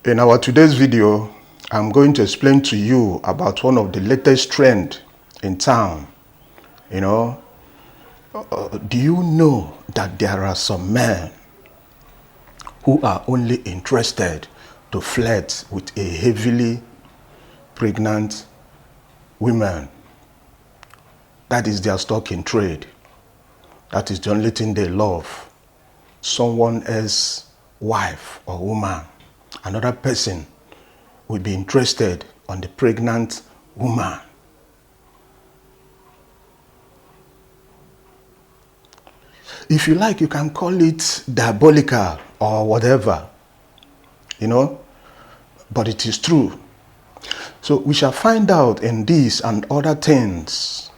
In our today's video, I'm going to explain to you about one of the latest trends in town. Do you know that there are some men who are only interested to flirt with a heavily pregnant woman? That is their stock in trade. That is the only thing they love. Someone else's wife or woman. Another person will be interested on the pregnant woman. If you like, you can call it diabolical or whatever, but it is true. So we shall find out in this and other things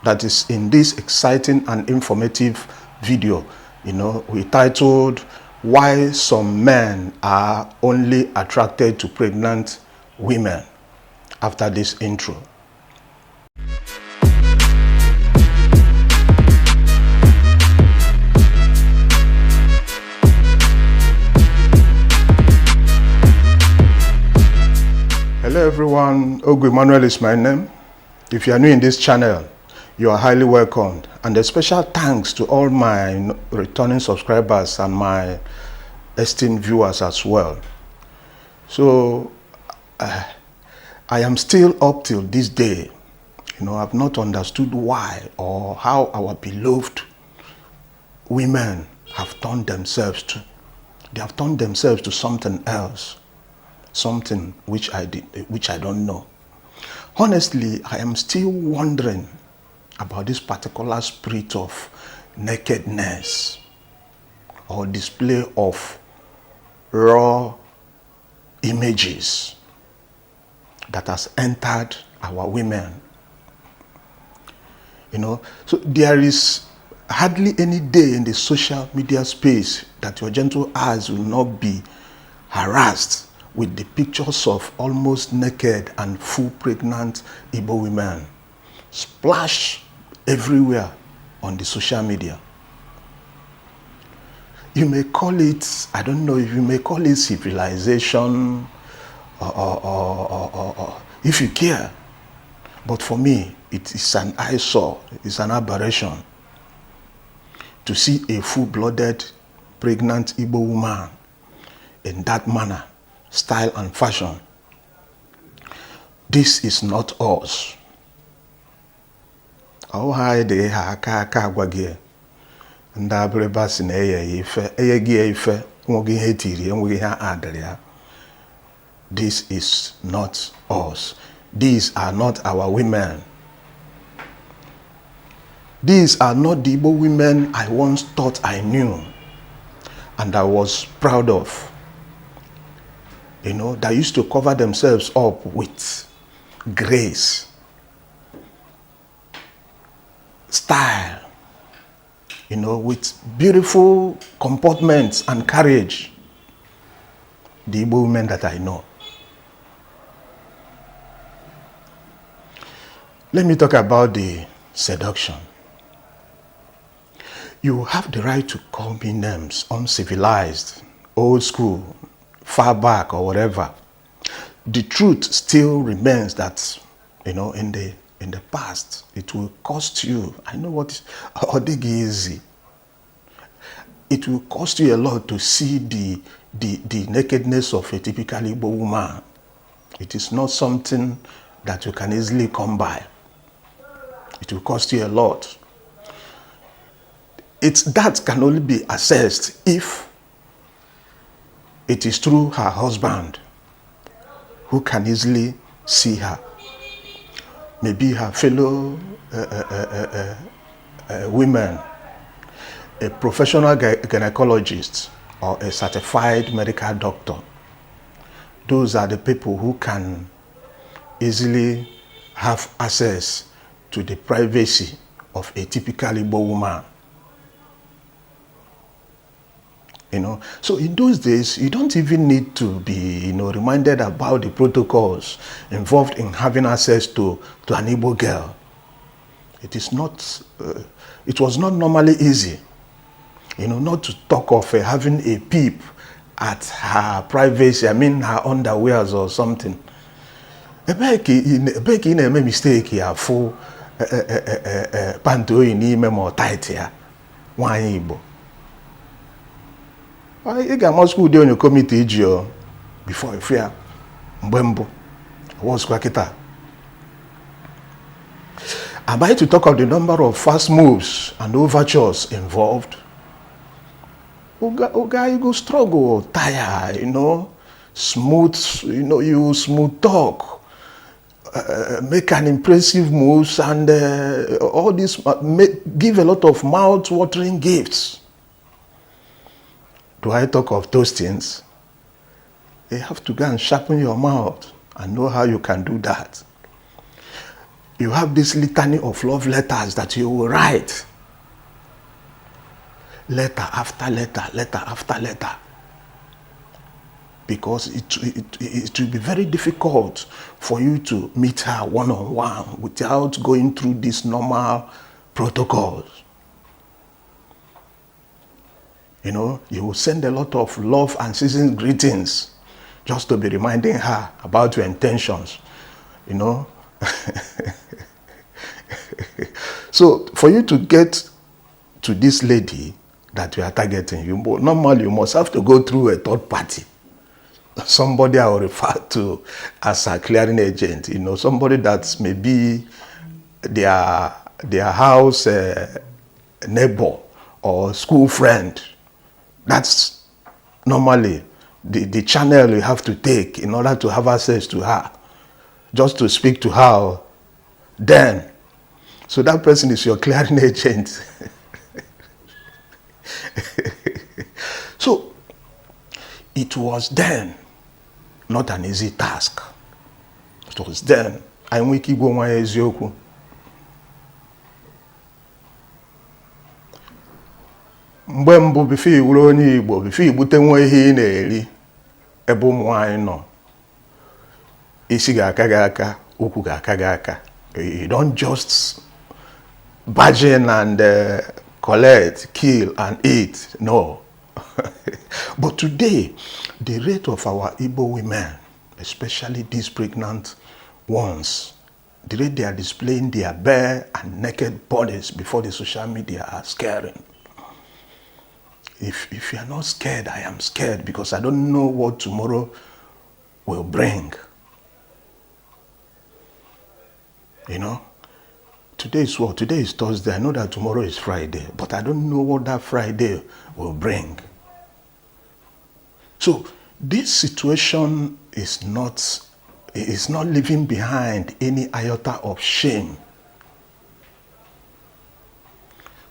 that is in this exciting and informative video. We titled Why Some Men Are Only Attracted to Pregnant Women after this intro. Hello everyone, Ogu Emmanuel is my name. If you are new in this channel, you are highly welcomed, and a special thanks to all my returning subscribers and my esteemed viewers as well. So I am still up till this day. I've not understood why or how our beloved women have turned themselves to. They have turned themselves to something else, something which I don't know. Honestly, I am still wondering about this particular spirit of nakedness or display of raw images that has entered our women. So there is hardly any day in the social media space that your gentle eyes will not be harassed with the pictures of almost naked and full pregnant Igbo women splash everywhere on the social media. You may call it, I don't know if you may call it civilization or if you care. But for me, it is an eyesore, it's an aberration to see a full-blooded pregnant Igbo woman in that manner, style and fashion. This is not us. How high they aka gwagi nda breba si na ife nwogi ihe tiri enweghị ha adịrị. This is not us. These are not our women. These are not the Igbo women I once thought I knew and I was proud of. That used to cover themselves up with grace, style, with beautiful comportments and courage. The Igbo women that I know. Let me talk about the seduction. You have the right to call me names, uncivilized, old school, far back or whatever. The truth still remains that, in the past, it will cost you. I know what is easy. It will cost you a lot to see the nakedness of a typical Igbo woman. It is not something that you can easily come by. It will cost you a lot. That can only be assessed if it is through her husband, who can easily see her. Maybe her fellow women, a professional gynecologist or a certified medical doctor. Those are the people who can easily have access to the privacy of a typical Igbo woman. So in those days, you don't even need to be, reminded about the protocols involved in having access to an Igbo girl. It was not normally easy, not to talk of having a peep at her privacy, I mean her underwears or something. Ebe ka ị na-eme mistake ya fụ panty oyi n'ime ma ọ tight ya nwaanyị Igbo. Ị ga-amasịkwa ụdị onye komiti iji o before ifu ya mgbe mbụ wọzụkwa kịta. Am I to talk of the number of fast moves and overtures involved? Oga, you go struggle, tire, smooth, you smooth talk, make an impressive moves, and all this, give a lot of mouth-watering gifts. Do I talk of those things? You have to go and sharpen your mouth and know how you can do that. You have this litany of love letters that you will write. Letter after letter, letter after letter. Because it will be very difficult for you to meet her one-on-one without going through these normal protocols. You will send a lot of love and seasoned greetings just to be reminding her about your intentions. So for you to get to this lady that you are targeting, normally you must have to go through a third party. Somebody I will refer to as a clearing agent, somebody that may be their house neighbor or school friend. That's normally the channel you have to take in order to have access to her, just to speak to her then. So that person is your clearing agent. So it was then not an easy task. It was then. I'm wiki go nwa eziokwu. Mgbe mbụ before iwuru onye Igbo, before ibute nwa ihe ị na-eri ebe ụmụ nwaanyị nọ, isi ga-aka gị aka, ụkwụ ga-aka gị aka. You don't just barge in and collect, kill, and eat. No. But today, the rate of our Igbo women, especially these pregnant ones, the rate they are displaying their bare and naked bodies before the social media are scaring. If you are not scared, I am scared because I don't know what tomorrow will bring. Today is what? Today is Thursday. I know that tomorrow is Friday, but I don't know what that Friday will bring. So this situation is not leaving behind any iota of shame.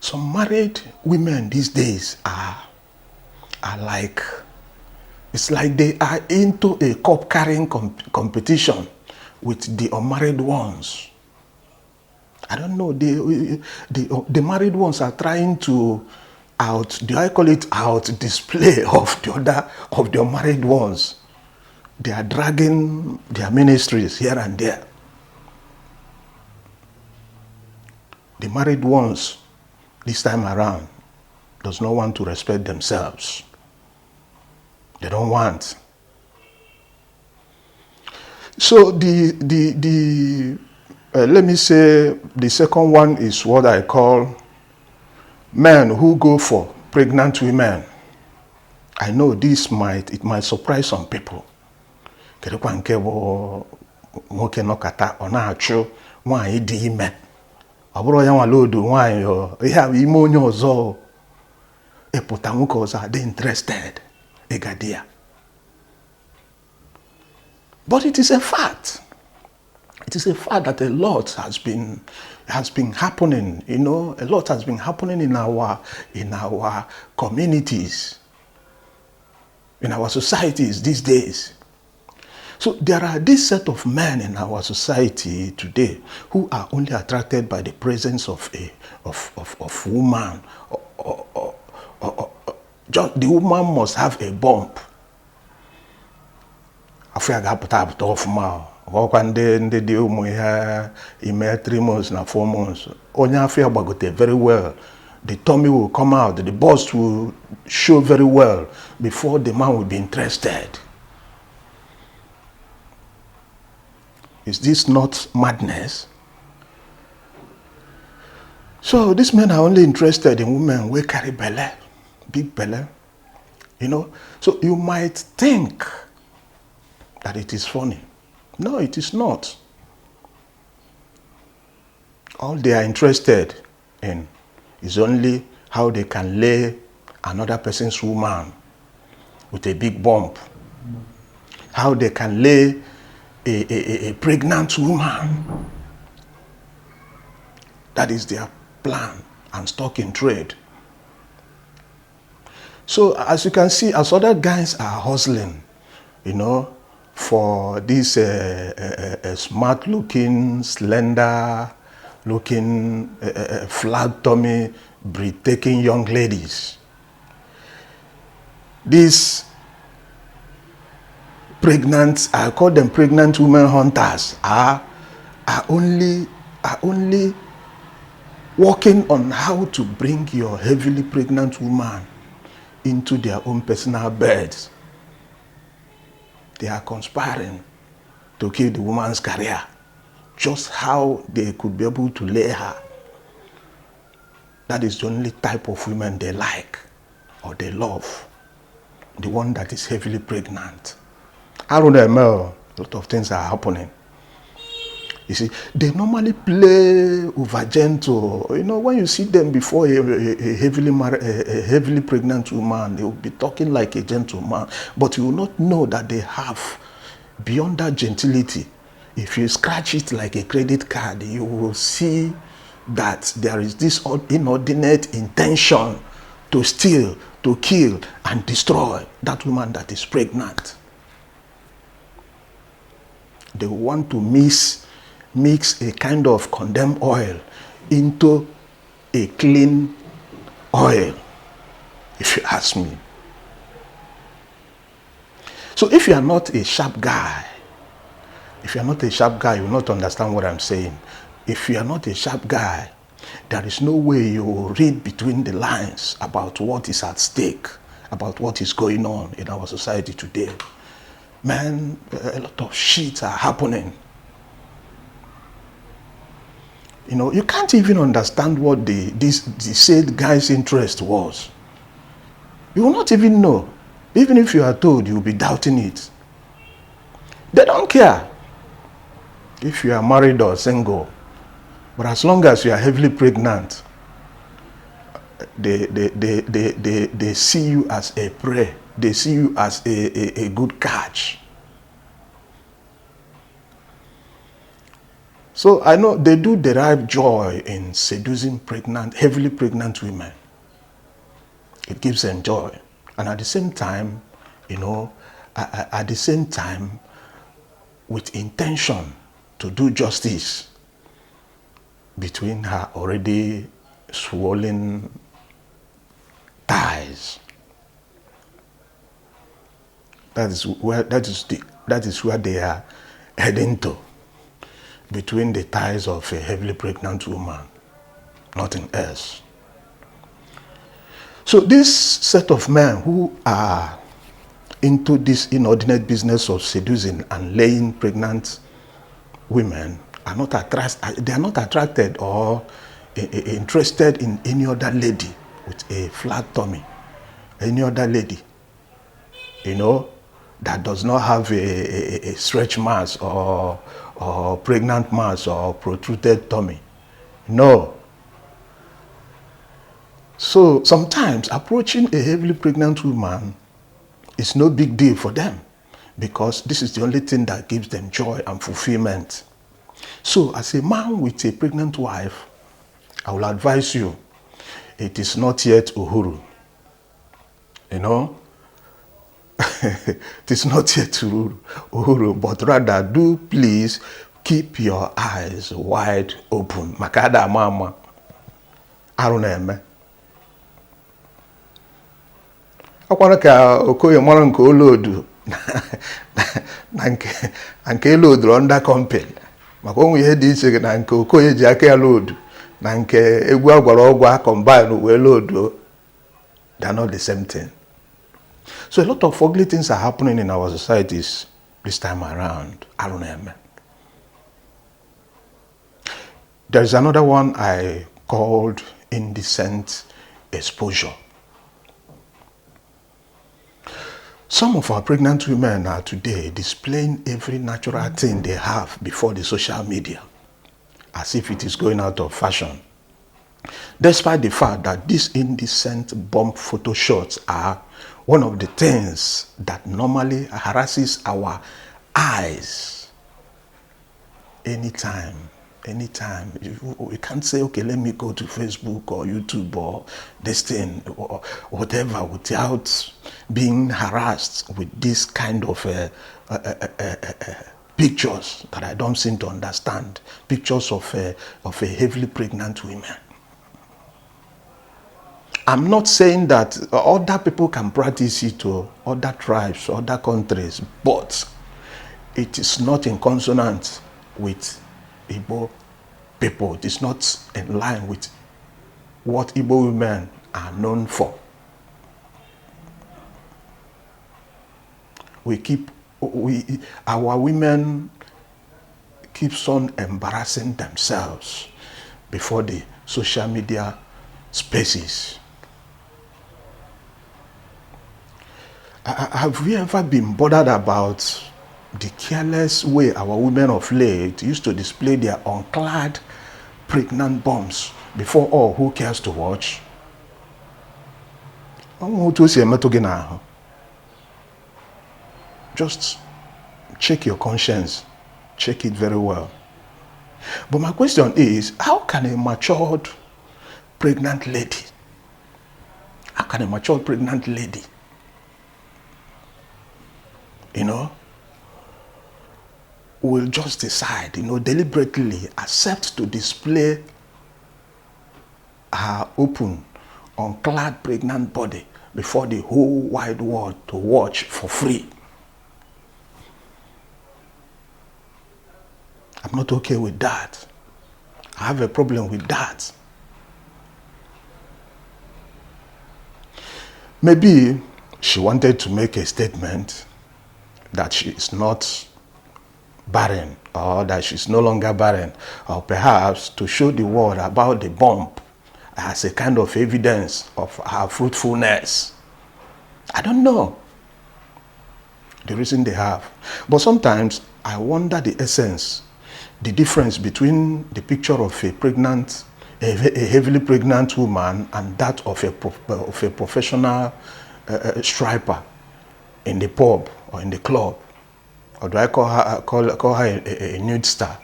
Some married women these days are like, it's like they are into a cup carrying competition with the unmarried ones. I don't know, the married ones are trying to out display of the unmarried ones. They are dragging their ministries here and there. The married ones this time around does not want to respect themselves. They don't want. So let me say the second one is what I call men who go for pregnant women. I know it might surprise some people. Kedukwa nke bụ nwoke nọkata ọ na-achụ nwaanyị dị ime. Ọ bụrụ ya nwale odu nwaanyị ihe a ime onye ọzọ ịpụta nwoke ọzọ adị interested ịgadi ya. But it is a fact. It is a fact that a lot has been happening. A lot has been happening in our communities, in our societies these days. So there are this set of men in our society today who are only attracted by the presence of woman. Just the woman must have a bump. After I got off my ndị dị ụmụ ihe ime 3 months na 4 months. Onye afọ ya gbagote very well. the tummy will come out, the bust will show very well before the man will be interested. Is this not madness? So these men are only interested in women who carry belly, big belly, you know. So you might think that it is funny. No, it is not. All they are interested in is only how they can lay another person's woman with a big bump. How they can lay a pregnant woman. That is their plan and stock in trade. So as you can see, as other guys are hustling, you know, for these smart looking, slender looking, flat tummy, breathtaking young ladies, these pregnant, I call them pregnant women hunters, are only working on how to bring your heavily pregnant woman into their own personal beds. They are conspiring to kill the woman's career, just how they could be able to lay her. That is the only type of women they like or they love, the one that is heavily pregnant. I don't know, a lot of things are happening. You see, they normally play over gentle. You know, when you see them before a heavily pregnant woman, they will be talking like a gentleman. But you will not know that they have, beyond that gentility, if you scratch it like a credit card, you will see that there is this inordinate intention to steal, to kill, and destroy that woman that is pregnant. They want to mix a kind of condemned oil into a clean oil, if you ask me. So if you are not a sharp guy, you will not understand what I'm saying. If you are not a sharp guy, there is no way you will read between the lines about what is at stake, about what is going on in our society today. Man, a lot of shit are happening. You know, you can't even understand what the said guy's interest was. You will not even know. Even if you are told, you will be doubting it. They don't care if you are married or single. But as long as you are heavily pregnant, they see you as a prey. They see you as a good catch. So I know they do derive joy in seducing heavily pregnant women. It gives them joy. And at the same time, you know, with intention to do justice between her already swollen thighs. That is where they are heading to, between the thighs of a heavily pregnant woman, nothing else. So this set of men who are into this inordinate business of seducing and laying pregnant women are not attracted or interested in any other lady with a flat tummy, any other lady, you know, that does not have a stretch mass or pregnant mass or protruded tummy. No. So sometimes approaching a heavily pregnant woman is no big deal for them, because this is the only thing that gives them joy and fulfillment. So as a man with a pregnant wife, I will advise you, it is not yet Uhuru. You know? It is not yet Uhuru, but rather do please keep your eyes wide open. Makada mama. Aruneme. Akwana ka Okoye mara nke olodu na nke load under company. Maka onwe ihe dị iche na nke Okoye ji aka ya load na nke egwu agwara ọgwụ combine wee load. They are not the same thing. So a lot of ugly things are happening in our societies this time around. I don't know. There is another one I called indecent exposure. Some of our pregnant women are today displaying every natural thing they have before the social media, as if it is going out of fashion. Despite the fact that these indecent bomb photo shots are one of the things that normally harasses our eyes anytime. We can't say, okay, let me go to Facebook or YouTube or this thing or whatever without being harassed with this kind of pictures that I don't seem to understand. Pictures of a heavily pregnant women. I'm not saying that other people can practice it to other tribes, other countries, but it is not in consonance with Igbo people. It is not in line with what Igbo women are known for. Our women keeps on embarrassing themselves before the social media spaces. Have we ever been bothered about the careless way our women of late used to display their unclad pregnant bumps before all who cares to watch? Just check your conscience. Check it very well. But my question is, how can a matured pregnant lady, will just decide, deliberately accept to display her open, unclad pregnant body before the whole wide world to watch for free? I'm not okay with that. I have a problem with that. Maybe she wanted to make a statement that she is not barren, or that she's no longer barren, or perhaps to show the world about the bump as a kind of evidence of her fruitfulness. I don't know the reason they have. But sometimes I wonder the essence, the difference between the picture of a heavily pregnant woman and that of a professional striper in the pub or in the club. Or do I call her a nude star?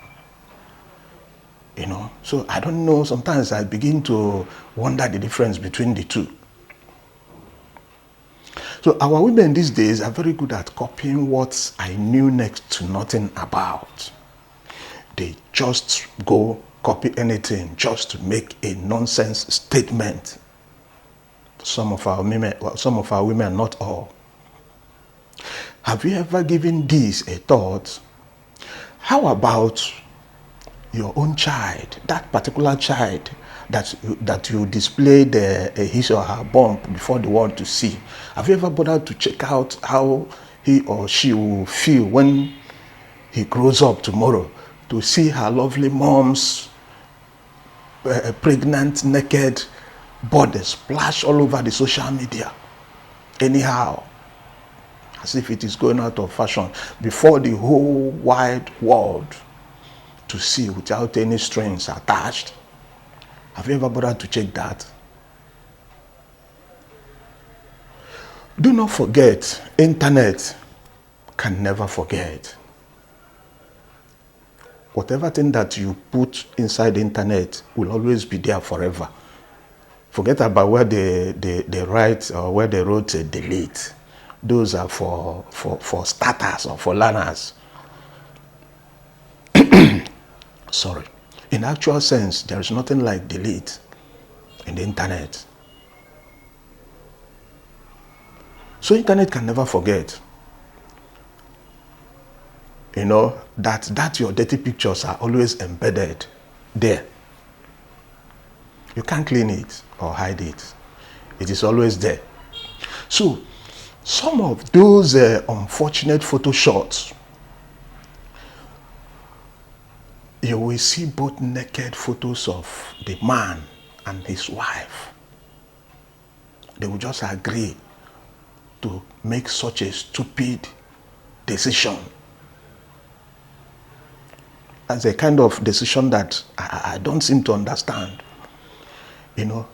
So I don't know. Sometimes I begin to wonder the difference between the two. So our women these days are very good at copying what I knew next to nothing about. They just go copy anything just to make a nonsense statement. Some of our women, not all. Have you ever given this a thought? How about your own child, that particular child that you displayed his or her bump before the world to see? Have you ever bothered to check out how he or she will feel when he grows up tomorrow, to see her lovely mom's pregnant, naked body splash all over the social media anyhow, as if it is going out of fashion, before the whole wide world to see without any strings attached? Have you ever bothered to check that? Do not forget, internet can never forget. Whatever thing that you put inside the internet will always be there forever. Forget about where they write or where they wrote delete. Those are for starters or for learners. Sorry. In actual sense, there is nothing like delete in the internet. So internet can never forget. That your dirty pictures are always embedded there. You can't clean it or hide it. It is always there. So, some of those unfortunate photo shots, you will see both naked photos of the man and his wife. They will just agree to make such a stupid decision. That's a kind of decision that I don't seem to understand. You know,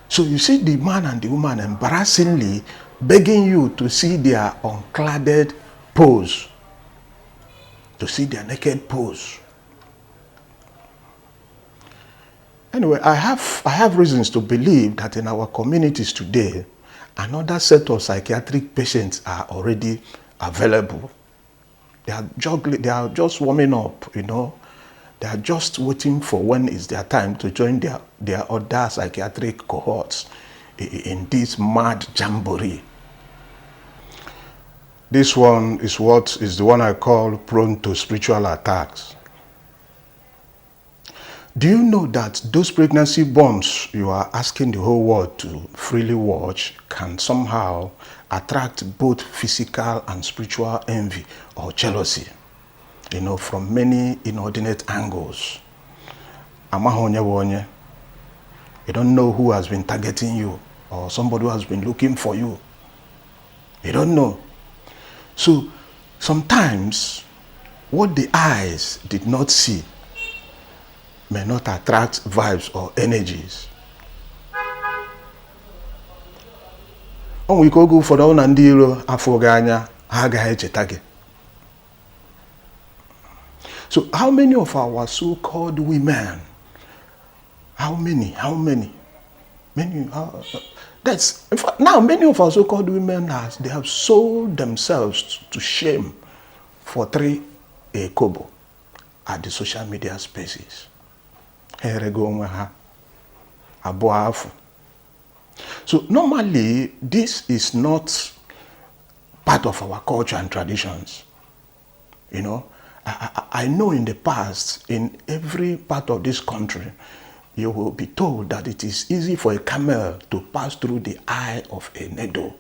so you see the man and the woman embarrassingly begging you to see their uncladded pose, to see their naked pose. Anyway, I have reasons to believe that in our communities today, another set of psychiatric patients are already available. They are just warming up, you know. They are just waiting for when is their time to join their other psychiatric cohorts in this mad jamboree. This one is the one I call prone to spiritual attacks. Do you know that those pregnancy bombs you are asking the whole world to freely watch can somehow attract both physical and spiritual envy or jealousy, you know, from many inordinate angles? You don't know who has been targeting you or somebody who has been looking for you. You don't know. So sometimes what the eyes did not see may not attract vibes or energies. We could go for the one and deal afoganya agahe. So how many of our so-called women, how many? That's, in fact, now many of our so-called women they have sold themselves to shame for 3 kobo at the social media spaces. So normally, this is not part of our culture and traditions. You know, I know in the past, in every part of this country, you will be told that it is easy for a camel to pass through the eye of a needle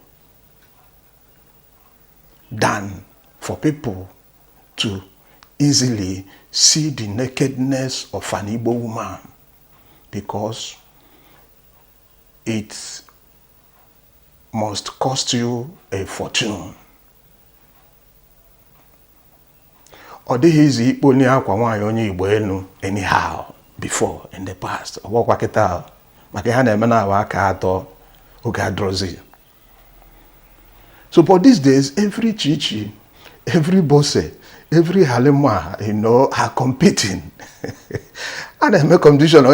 than for people to easily see the nakedness of an Igbo woman, because it must cost you a fortune. Anyhow, before, in the past. So for these days, every chichi, every bosse, every halima, you know, are competing. And I make condition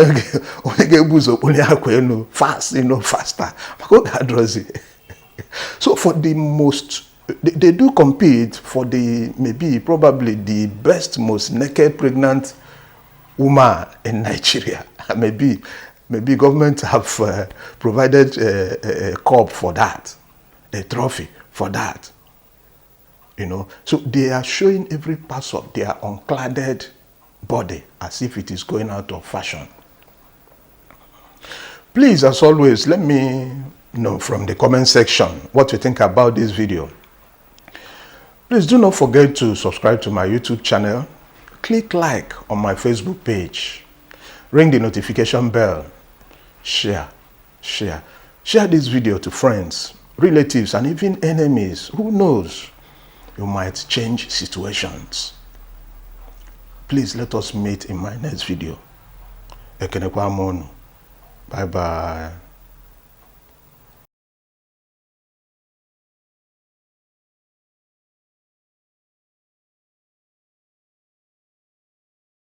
fast, you know, faster. So for the most, they do compete for the probably the best, most naked pregnant woman in Nigeria. Maybe government have provided a cup for that, a trophy for that. You know, so they are showing every part of their uncladded body as if it is going out of fashion. Please, as always, let me know from the comment section what you think about this video. Please do not forget to subscribe to my YouTube channel. Click like on my Facebook page. Ring the notification bell. Share this video to friends, relatives, and even enemies. Who knows? You might change situations. Please let us meet in my next video. Bye bye.